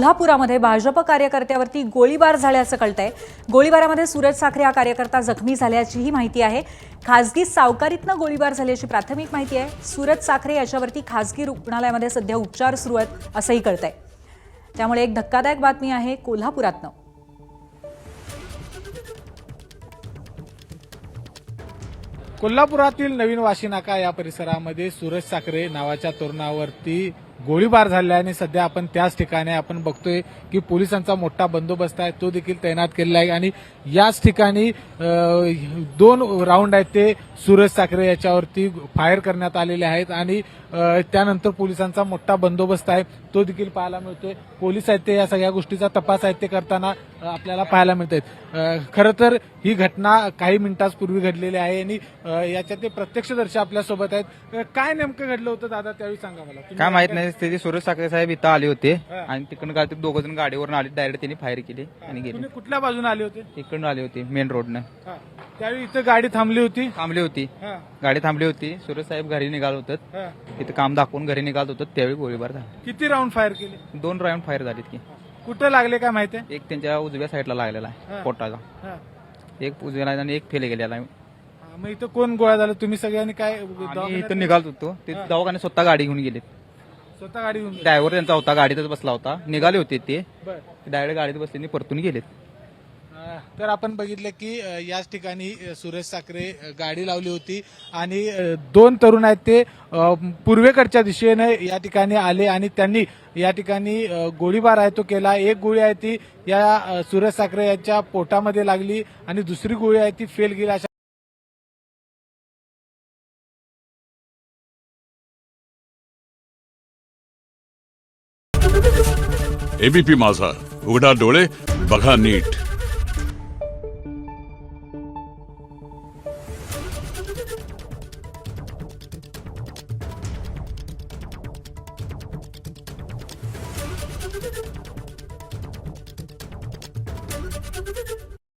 कोल्हापुरामध्ये भाजप कार्यकर्त्यावरती गोळीबार झाल्याचं कळतंय। गोळीबारामध्ये सूरज साखरे हा कार्यकर्ता जखमी झाल्याचीही माहिती आहे। खासगी सावकारीतनं गोळीबार झाल्याची प्राथमिक माहिती आहे। सूरज साखरे याच्यावरती खासगी रुग्णालयामध्ये सध्या उपचार सुरू आहेत असंही कळतंय। त्यामुळे एक धक्कादायक बातमी आहे कोल्हापुरातनं। कोल्हापुरातील नवीन वाशी नाका या परिसरामध्ये सूरज साखरे नावाच्या तरुणावरती गोळीबार झाल्याने सध्या आपण त्याच ठिकाणी आपण बघतोय की पोलिसांचा मोठा बंदोबस्त आहे तो देखील तैनात केलेला आहे आणि याच ठिकाणी 2 राऊंड आहेत ते सूरज साखरे याच्यावरती फायर करण्यात आलेले आहेत आणि त्यानंतर पोलिसांचा मोठा बंदोबस्त आहे तो देखील पाहायला मिळतोय। पोलीस आहेत ते या सगळ्या गोष्टीचा तपास आहे ते करताना आपल्याला पाहायला मिळत आहेत। खरं तर ही घटना काही मिनिटांपूर्वी घडलेली आहे आणि याच्यात ते प्रत्यक्षदर्शी आपल्यासोबत आहेत। काय नेमकं घडलं होतं दादा त्यावेळी सांगा मला। काय माहित नाही, ते सूरज साखरे साहेब इथं आले होते आणि तिकडून काय 2 जण गाडीवरून आले, डायरेक्ट त्यांनी फायर केली आणि गेले। तुम्ही कुठल्या बाजूने आले होते? इकडून आले होते मेन रोडनं। त्यावेळी इथं गाडी थांबली होती? गाडी थांबली होती। सूरज साहेब घरी निघाल होतात, इथं काम दाखवून घरी निघाल होतात त्यावेळी गोळीबार झाला। किती राऊंड फायर केले? 2 राऊंड फायर झालीत की। कुठं लागले काय माहिती आहे? एक त्यांच्या उजव्या साईडला लागलेला आहे पोटाला, एक उजव्याला आणि एक फेल गेलेला आहे। मग इथं कोण गोळा झाला? तुम्ही सगळ्यांनी काय आणि इथं निघाल होतो ते दवाखान्यात स्वतः गाडी घेऊन गेले। स्वतः गाडी घेऊन? ड्रायव्हर त्यांचा होता, गाडीतच बसला होता, निघाले होते ते बरं। डायरेक्ट गाडीत बसले परतून गेलेत। तर आपण बघितलं की याच ठिकाणी सूरज साखरे गाडी लावली होती आणि 2 तरुण आहेत ते पूर्वेकडच्या दिशेने या ठिकाणी आले आणि त्यांनी या ठिकाणी गोळीबार आहे तो केला। एक गोळी आहे ती या सूरज साखरे यांच्या पोटामध्ये लागली आणि दुसरी गोळी आहे ती फेल गेली। अशा एबीपी माझा, उघडा डोळे बघा नीट।